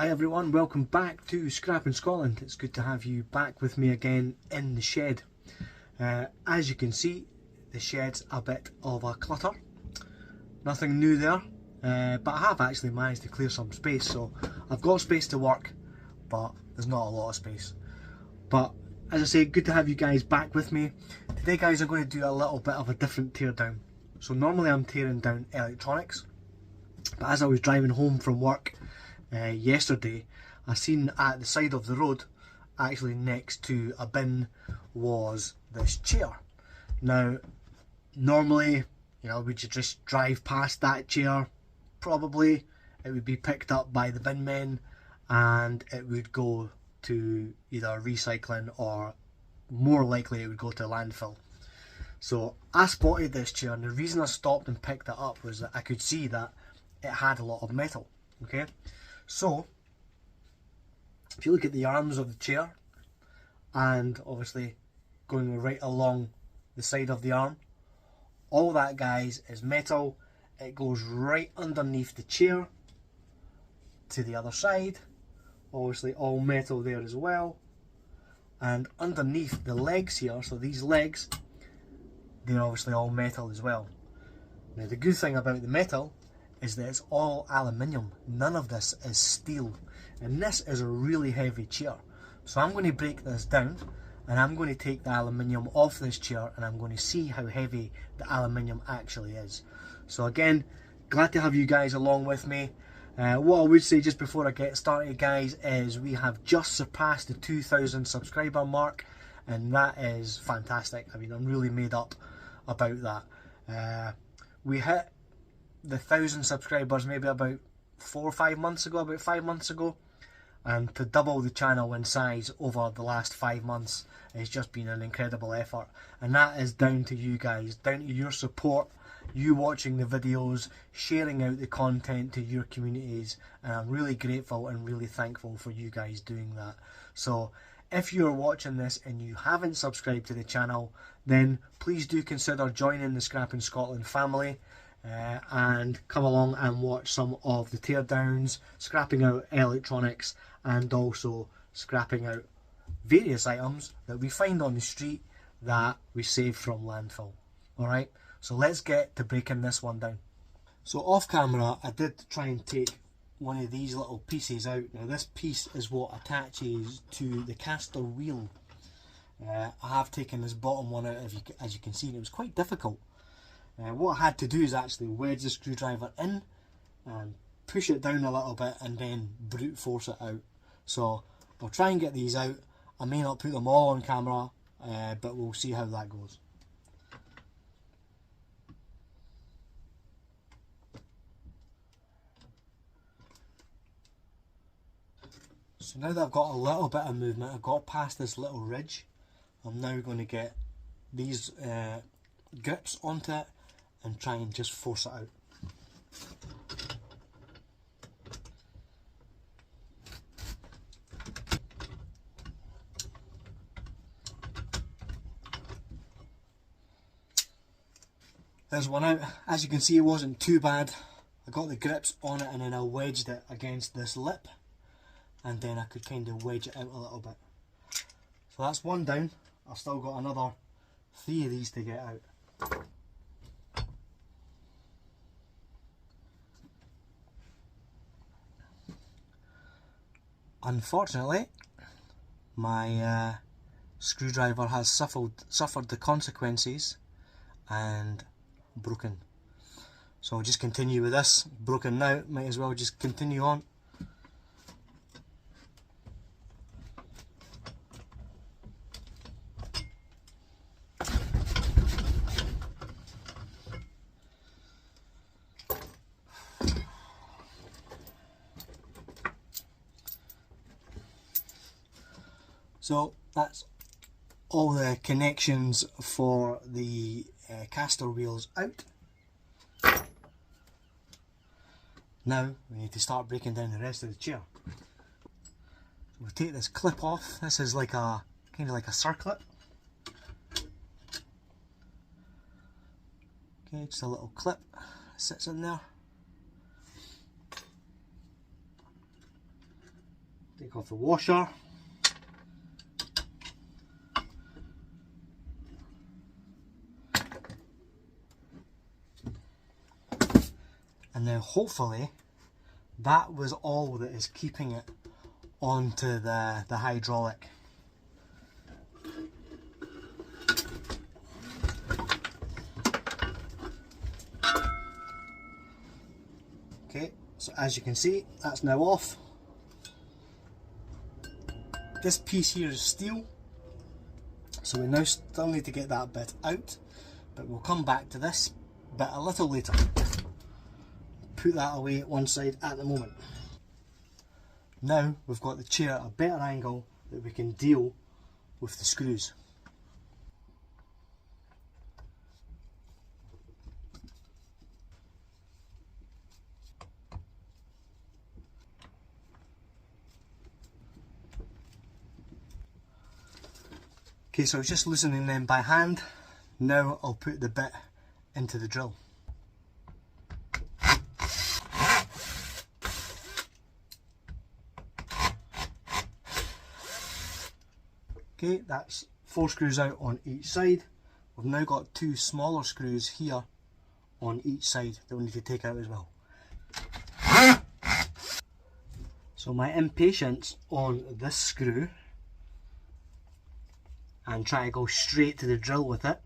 Hi everyone, welcome back to Scrapping Scotland. It's good to have you back with me again in the shed. As you can see, the shed's a bit of a clutter. Nothing new there, but I have actually managed to clear some space, so I've got space to work, but there's not a lot of space. But as I say, good to have you guys back with me. Today guys, I'm going to do a little bit of a different tear down. So normally I'm tearing down electronics, but as I was driving home from work yesterday, I seen at the side of the road, actually next to a bin, was this chair. Now, normally, would you just drive past that chair? Probably. It would be picked up by the bin men and it would go to either recycling or more likely it would go to landfill. So I spotted this chair, and the reason I stopped and picked it up was that I could see that it had a lot of metal. Okay, so if you look at the arms of the chair, and obviously going right along the side of the arm, all that guys is metal. It goes right underneath the chair to the other side, obviously all metal there as well, and underneath the legs here, so these legs, they're obviously all metal as well. Now the good thing about the metal is that it's all aluminium. None of this is steel, and this is a really heavy chair. So I'm going to break this down and I'm going to take the aluminium off this chair and I'm going to see how heavy the aluminium actually is. So again, glad to have you guys along with me. What I would say just before I get started guys is we have just surpassed the 2,000 subscriber mark, and that is fantastic. I mean, I'm really made up about that. We hit the 1,000 subscribers maybe about 4 or 5 months ago, about 5 months ago, and to double the channel in size over the last 5 months has just been an incredible effort, and that is down to you guys, down to your support, you watching the videos, sharing out the content to your communities, and I'm really grateful and really thankful for you guys doing that. So if you're watching this and you haven't subscribed to the channel, then please do consider joining the Scrapping Scotland family. And come along and watch some of the teardowns, scrapping out electronics, and also scrapping out various items that we find on the street that we save from landfill. Alright, so let's get to breaking this one down. So off camera I did try and take one of these little pieces out. Now this piece is what attaches to the caster wheel. I have taken this bottom one out, as you can see, and it was quite difficult. What I had to do is actually wedge the screwdriver in and push it down a little bit and then brute force it out. So I'll try and get these out. I may not put them all on camera, but we'll see how that goes. So now that I've got a little bit of movement, I've got past this little ridge, I'm now going to get these grips onto it and try and just force it out. There's one out. As you can see, it wasn't too bad. I got the grips on it and then I wedged it against this lip, and then I could kind of wedge it out a little bit. So that's one down. I've still got another 3 of these to get out. Unfortunately, my screwdriver has suffered the consequences and broken. So I'll just continue with this. Broken now, might as well just continue on. So that's all the connections for the caster wheels out. Now we need to start breaking down the rest of the chair. We'll take this clip off. This is like a kind of like a circlet. Okay, just a little clip sits in there. Take off the washer. And now hopefully that was all that is keeping it onto the hydraulic. Okay, so as you can see, that's now off. This piece here is steel, so we now still need to get that bit out, but we'll come back to this bit a little later. Put that away at one side at the moment. Now we've got the chair at a better angle that we can deal with the screws. Okay, so I was just loosening them by hand. Now I'll put the bit into the drill. Okay, that's 4 screws out on each side. We've now got 2 smaller screws here on each side that we need to take out as well. So my impatience on this screw and try to go straight to the drill with it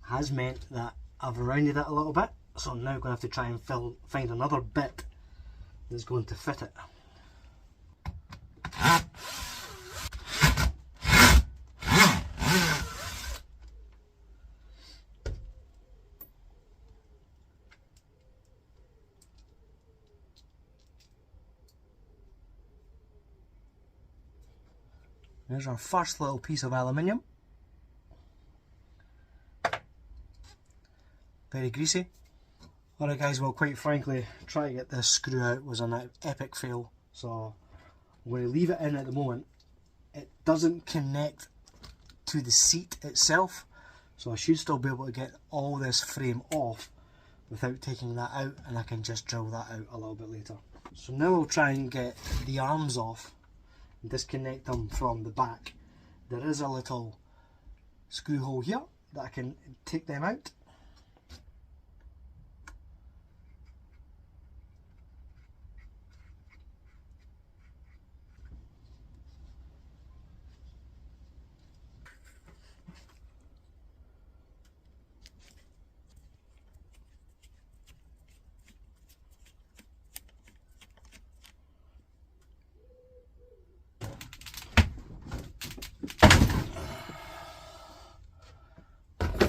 has meant that I've rounded it a little bit, so I'm now going to have to try and find another bit that's going to fit it. There's our first little piece of aluminium. Very greasy. Alright guys, well quite frankly, trying to get this screw out was an epic fail, so I'm going to leave it in at the moment. It doesn't connect to the seat itself, so I should still be able to get all this frame off without taking that out, and I can just drill that out a little bit later. So now we'll try and get the arms off and disconnect them from the back. There is a little screw hole here that I can take them out.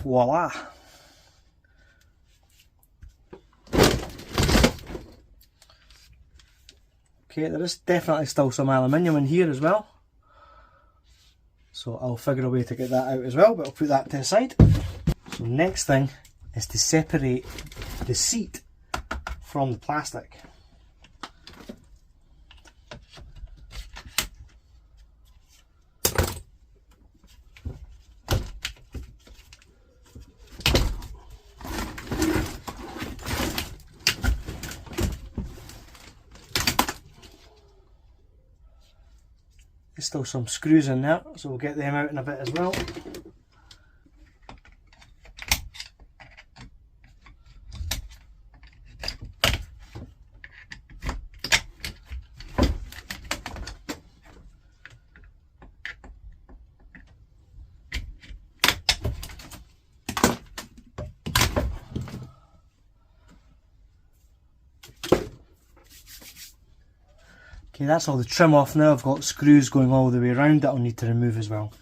Voila! Okay, there is definitely still some aluminium in here as well, so I'll figure a way to get that out as well, but I'll put that to the side. So next thing is to separate the seat from the plastic. There's still some screws in there, so we'll get them out in a bit as well. Okay, that's all the trim off now. I've got screws going all the way around that I'll need to remove as well.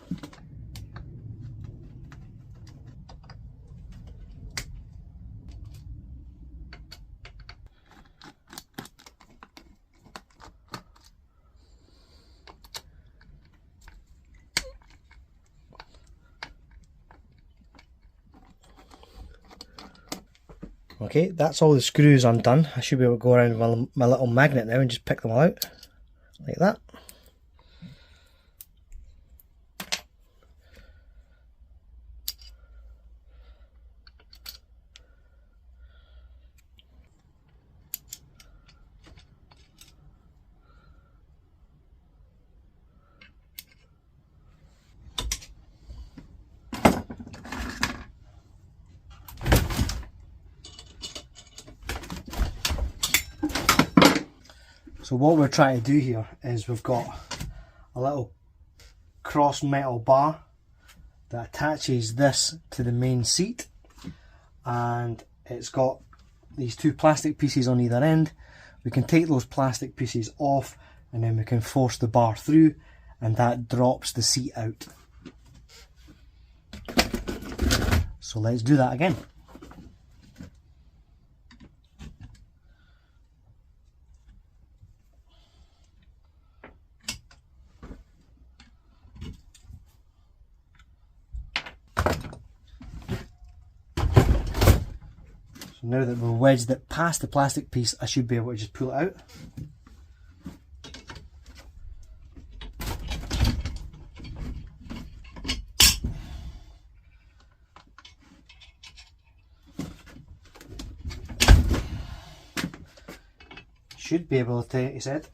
Okay, that's all the screws undone. I should be able to go around with my little magnet now and just pick them all out, like that. So what we're trying to do here is we've got a little cross metal bar that attaches this to the main seat, and it's got these two plastic pieces on either end. We can take those plastic pieces off and then we can force the bar through, and that drops the seat out. So let's do that again. So now that we've wedged it past the plastic piece, I should be able to just pull it out. Should be able to take, he said.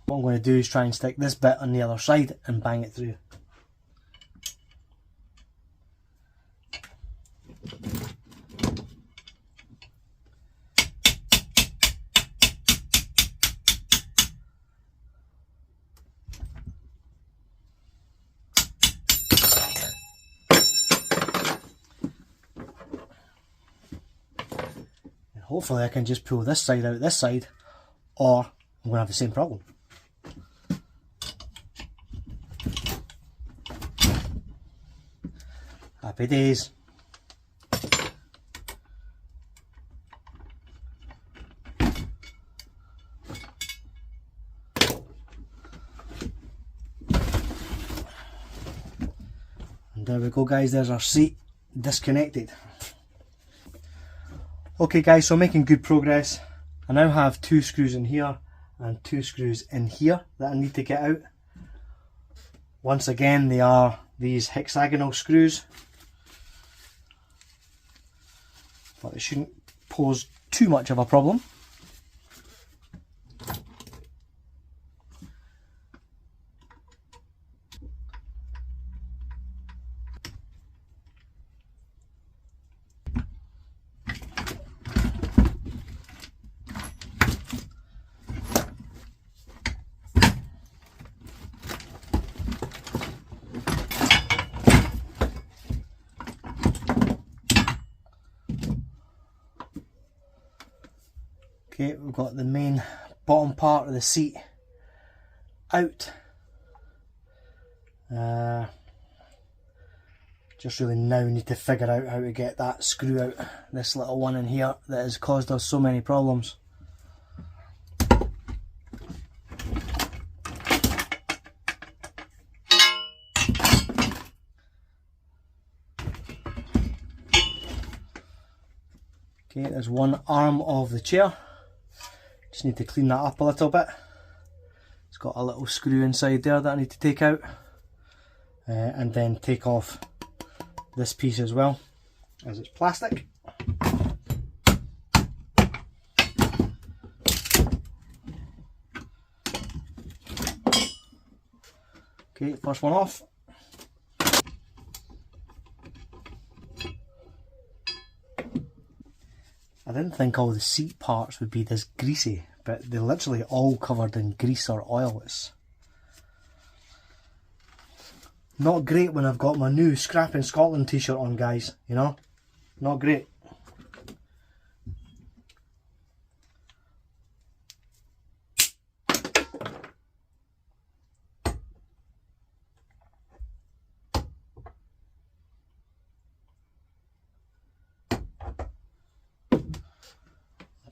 What I'm going to do is try and stick this bit on the other side and bang it through. Hopefully I can just pull this side out this side, or I'm going to have the same problem. Happy days. And there we go guys, there's our seat disconnected. Okay guys, so making good progress. I now have 2 screws in here and 2 screws in here that I need to get out. Once again, they are these hexagonal screws, but it shouldn't pose too much of a problem. Okay, we've got the main bottom part of the seat out. Just really now need to figure out how to get that screw out, this little one in here that has caused us so many problems. Okay, there's one arm of the chair. Just need to clean that up a little bit. It's got a little screw inside there that I need to take out, and then take off this piece as well, as it's plastic. Okay, first one off. I didn't think all the seat parts would be this greasy, but they're literally all covered in grease or oil. It's not great when I've got my new Scrapping Scotland t-shirt on, guys, you know? Not great.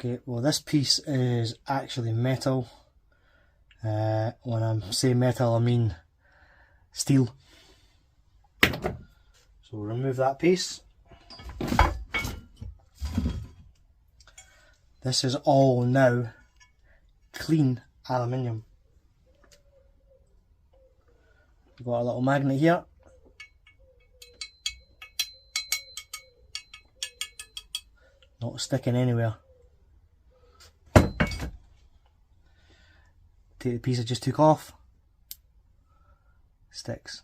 Okay, well this piece is actually metal. When I say metal I mean steel. So we'll remove that piece. This is all now clean aluminium. We've got a little magnet here. Not sticking anywhere. Take the piece I just took off. Sticks.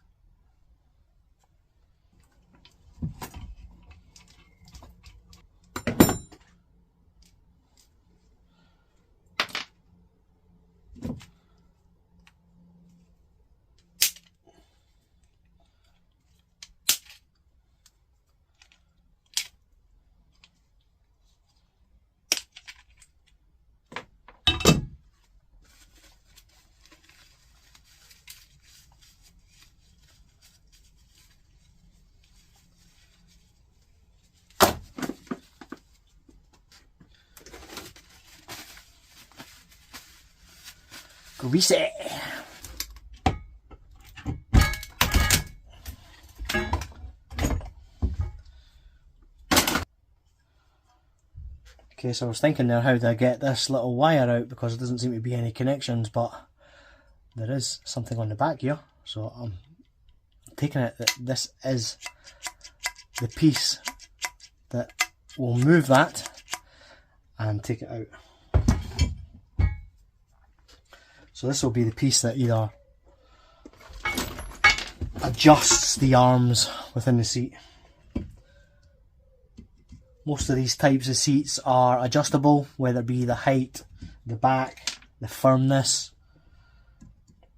Grease it. Okay, so I was thinking there how to get this little wire out because there doesn't seem to be any connections, but there is something on the back here. So I'm taking it that this is the piece that will move that and take it out. So this will be the piece that either adjusts the arms within the seat. Most of these types of seats are adjustable, whether it be the height, the back, the firmness,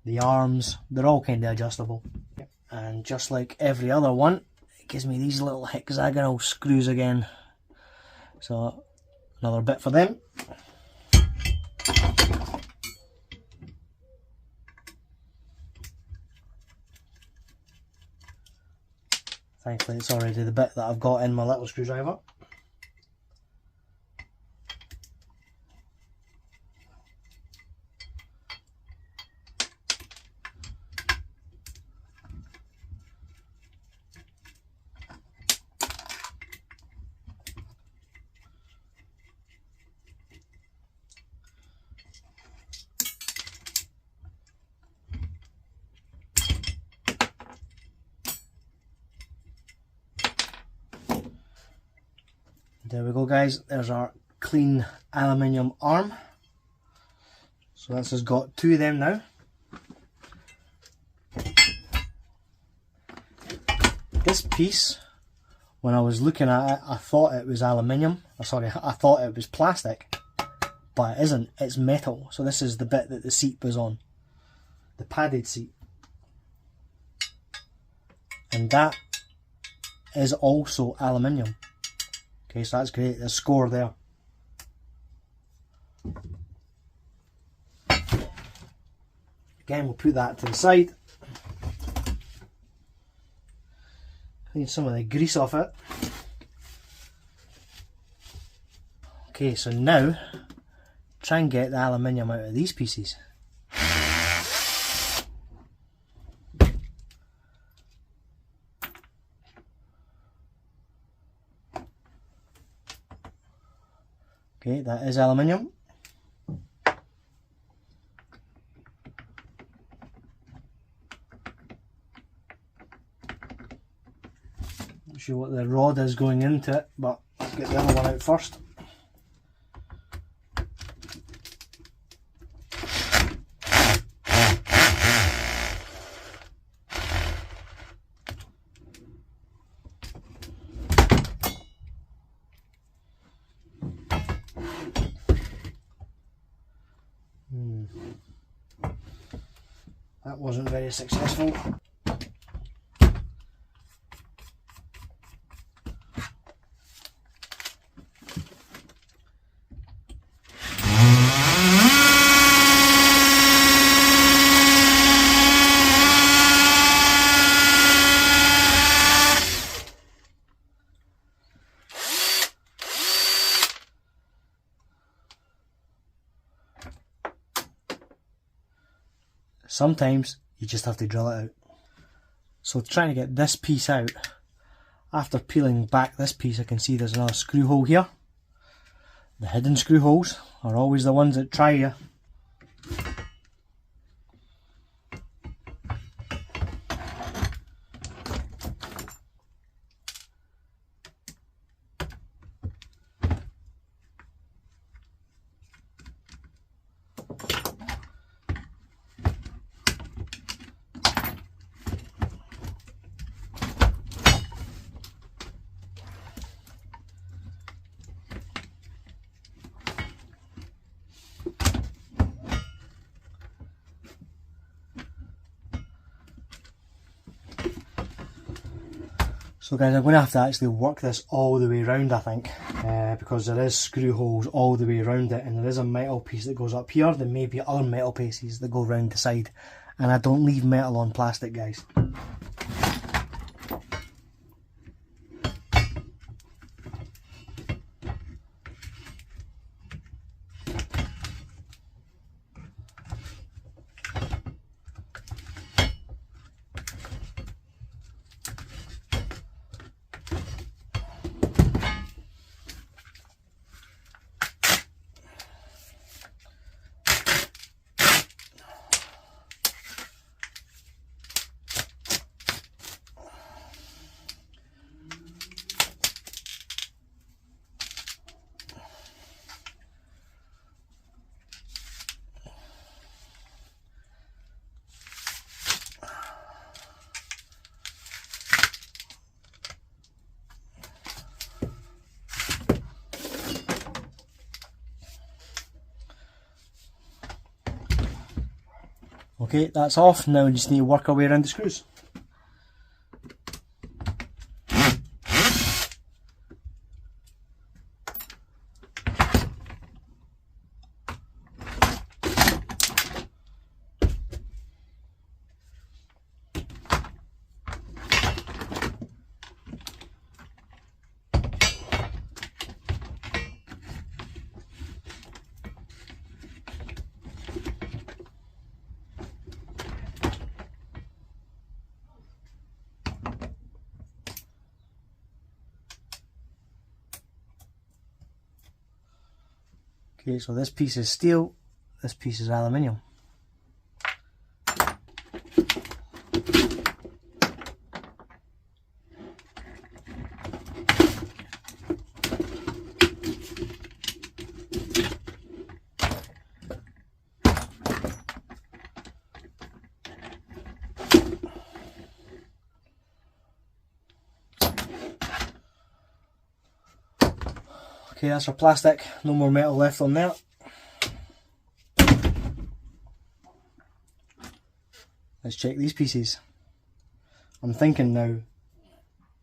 the arms, they're all kind of adjustable. And just like every other one, it gives me these little hexagonal screws again. So another bit for them. Thankfully it's already the bit that I've got in my little screwdriver. There we go, guys, there's our clean aluminium arm. So this has got two of them now. This piece, when I was looking at it, I thought it was aluminium. Sorry, I thought it was plastic, but it isn't, it's metal. So this is the bit that the seat was on, the padded seat. And that is also aluminium. Okay, so that's great, there's a score there. Again, we'll put that to the side. Clean some of the grease off it. Okay, so now, try and get the aluminium out of these pieces. Okay, that is aluminium. Not sure what the rod is going into it, but let's get the other one out first. That wasn't very successful. Sometimes you just have to drill it out. So trying to get this piece out, after peeling back this piece I can see there's another screw hole here. The hidden screw holes are always the ones that try you. So guys, I'm going to have to actually work this all the way around, I think, because there is screw holes all the way around it, and there is a metal piece that goes up here. There may be other metal pieces that go around the side, and I don't leave metal on plastic, guys. Okay, that's off. Now we just need to work our way around the screws. Okay, so this piece is steel, this piece is aluminium. Okay, that's our plastic, no more metal left on there. Let's check these pieces. I'm thinking now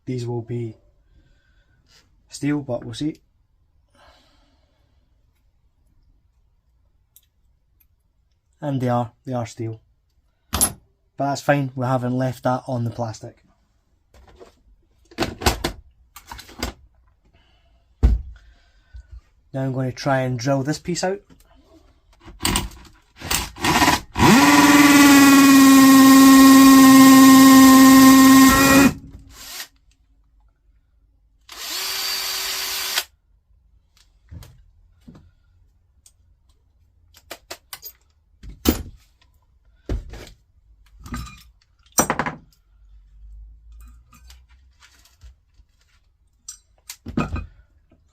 these will be steel, but we'll see. And they are steel. But that's fine, we haven't left that on the plastic. Now I'm going to try and drill this piece out.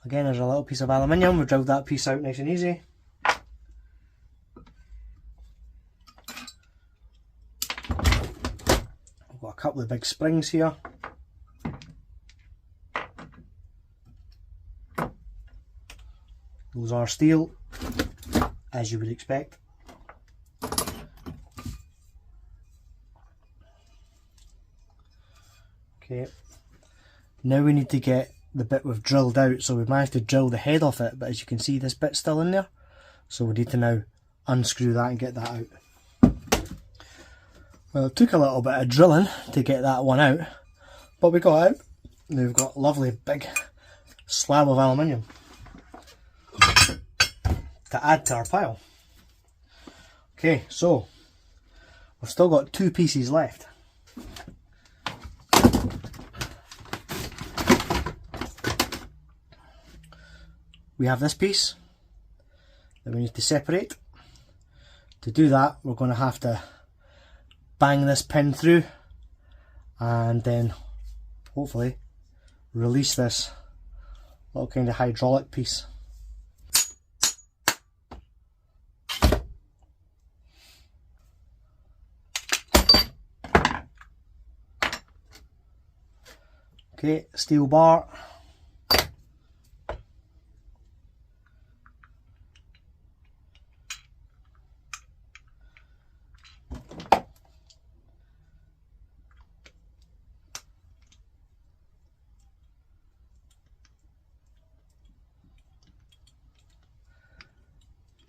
Again, there's a little piece of aluminium, we've drilled that piece out nice and easy. We've got a couple of big springs here. Those are steel, as you would expect. Okay, now we need to get the bit we've drilled out. So we've managed to drill the head off it, but as you can see, this bit's still in there, so we need to now unscrew that and get that out. Well, it took a little bit of drilling to get that one out, but we got out. Now we've got a lovely big slab of aluminium to add to our pile. Okay, so we've still got two pieces left. We have this piece that we need to separate. To do that, we're going to have to bang this pin through and then hopefully release this little kind of hydraulic piece. Okay, steel bar.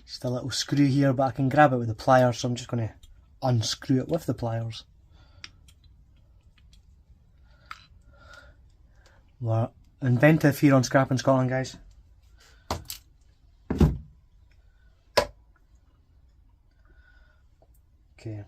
Just a little screw here, but I can grab it with the pliers, so I'm just going to unscrew it with the pliers. We're inventive here on Scrapping Scotland, guys. Okay.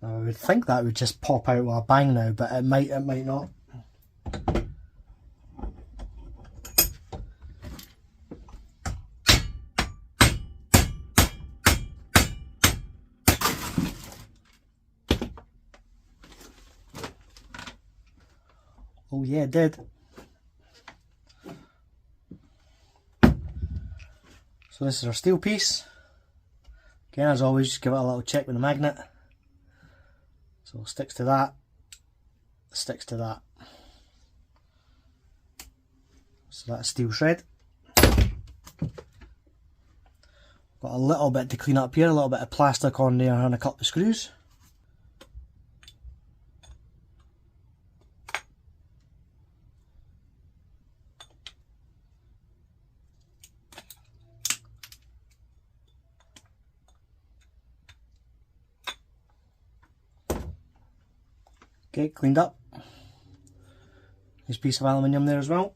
I would think that would just pop out with a bang now, but it might not. Oh yeah, it did. So this is our steel piece. Again, as always, just give it a little check with the magnet. So it sticks to that, sticks to that. So that's steel shred. Got a little bit to clean up here, a little bit of plastic on there and a couple of screws. Okay, cleaned up. Nice piece of aluminium there as well.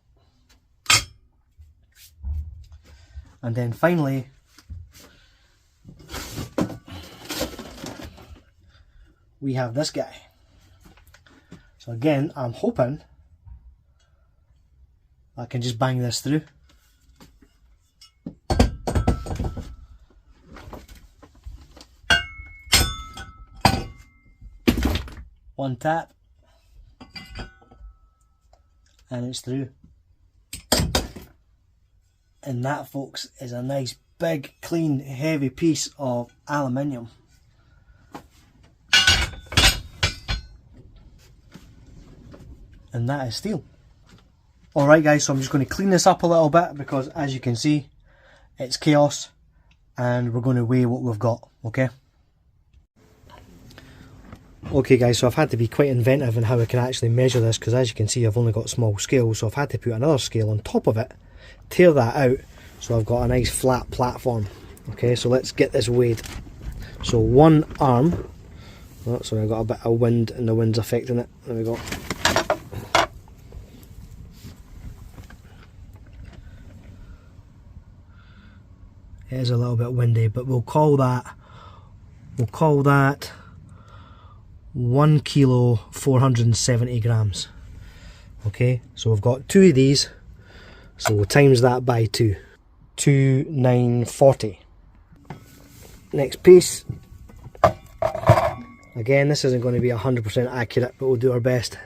And then finally, we have this guy. So again, I'm hoping I can just bang this through. One tap, and it's through. And that, folks, is a nice big, clean, heavy piece of aluminium. And that is steel. Alright guys, so I'm just going to clean this up a little bit because as you can see, it's chaos and we're going to weigh what we've got, okay? Okay guys, so I've had to be quite inventive in how I can actually measure this because as you can see I've only got small scales, so I've had to put another scale on top of it, tear that out, so I've got a nice flat platform. Okay, so let's get this weighed. So one arm, oh sorry, I've got a bit of wind and the wind's affecting it, there we go. It is a little bit windy, but we'll call that 1 kilo 470 grams. Okay, so we've got two of these, so we'll times that by 2. 2,940. Next piece. Again, this isn't going to be 100% accurate, but we'll do our best.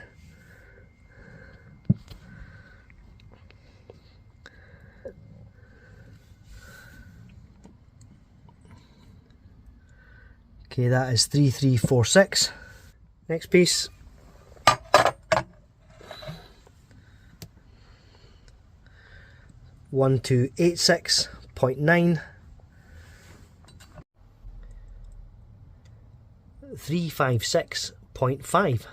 Okay, that is 3,346. Next piece. One 286.9. 356.5.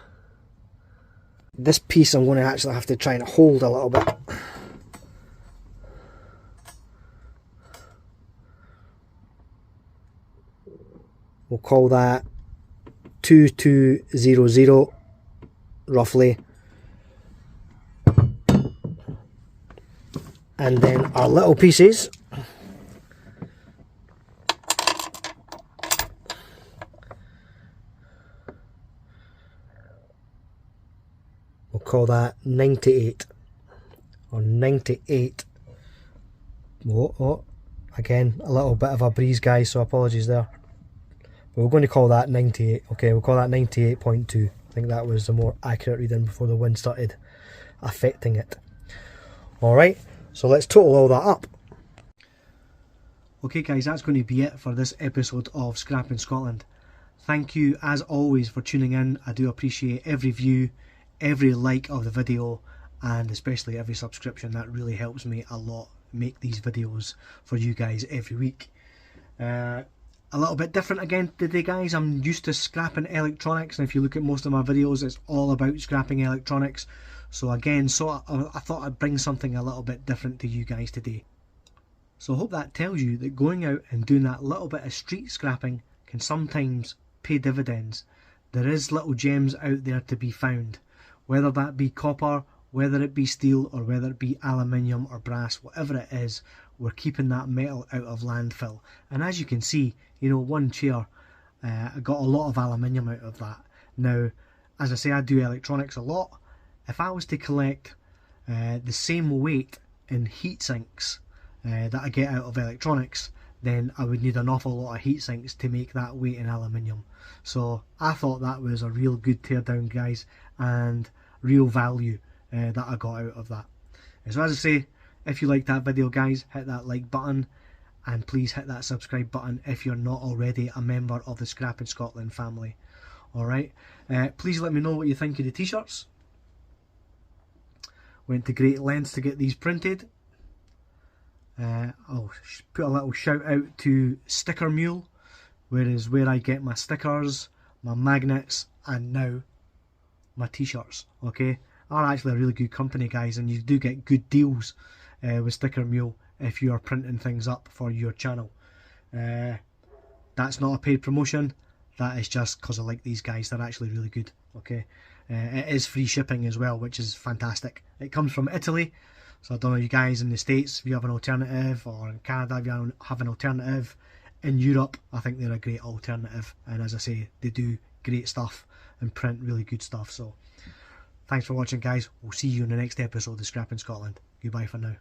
This piece I'm going to actually have to try and hold a little bit. We'll call that 2200 roughly. And then our little pieces, we'll call that 98 or 98. Oh, again, a little bit of a breeze guys, so apologies there. But we're going to call that 98. Okay, we'll call that 98.2. I think that was the more accurate reading before the wind started affecting it. Alright, so let's total all that up. Okay guys, that's going to be it for this episode of Scrapping Scotland. Thank you as always for tuning in. I do appreciate every view, every like of the video, and especially every subscription. That really helps me a lot make these videos for you guys every week. A little bit different again today guys. I'm used to scrapping electronics, and if you look at most of my videos it's all about scrapping electronics. So again, I thought I'd bring something a little bit different to you guys today. So I hope that tells you that going out and doing that little bit of street scrapping can sometimes pay dividends. There is little gems out there to be found, whether that be copper, whether it be steel, or whether it be aluminium or brass, whatever it is, we're keeping that metal out of landfill. And as you can see, you know, one chair, I got a lot of aluminium out of that. Now, as I say, I do electronics a lot. If I was to collect the same weight in heat sinks that I get out of electronics, then I would need an awful lot of heat sinks to make that weight in aluminium. So I thought that was a real good teardown guys, and real value that I got out of that. So as I say, if you liked that video guys, hit that like button, and please hit that subscribe button if you're not already a member of the Scrapping Scotland family. Alright, please let me know what you think of the t-shirts. went to great lengths to get these printed. I'll put a little shout out to Sticker Mule, where I get my stickers, my magnets, and now my t-shirts. Okay, are actually a really good company, guys, and you do get good deals with Sticker Mule if you are printing things up for your channel. That's not a paid promotion, that is just because I like these guys. They're actually really good. Okay, it is free shipping as well, which is fantastic. It comes from Italy, so I don't know you guys in the States if you have an alternative, or in Canada if you have an alternative. In Europe, I think they're a great alternative, and as I say, they do great stuff and print really good stuff. So thanks for watching, guys. We'll see you in the next episode of Scrapping Scotland. Goodbye for now.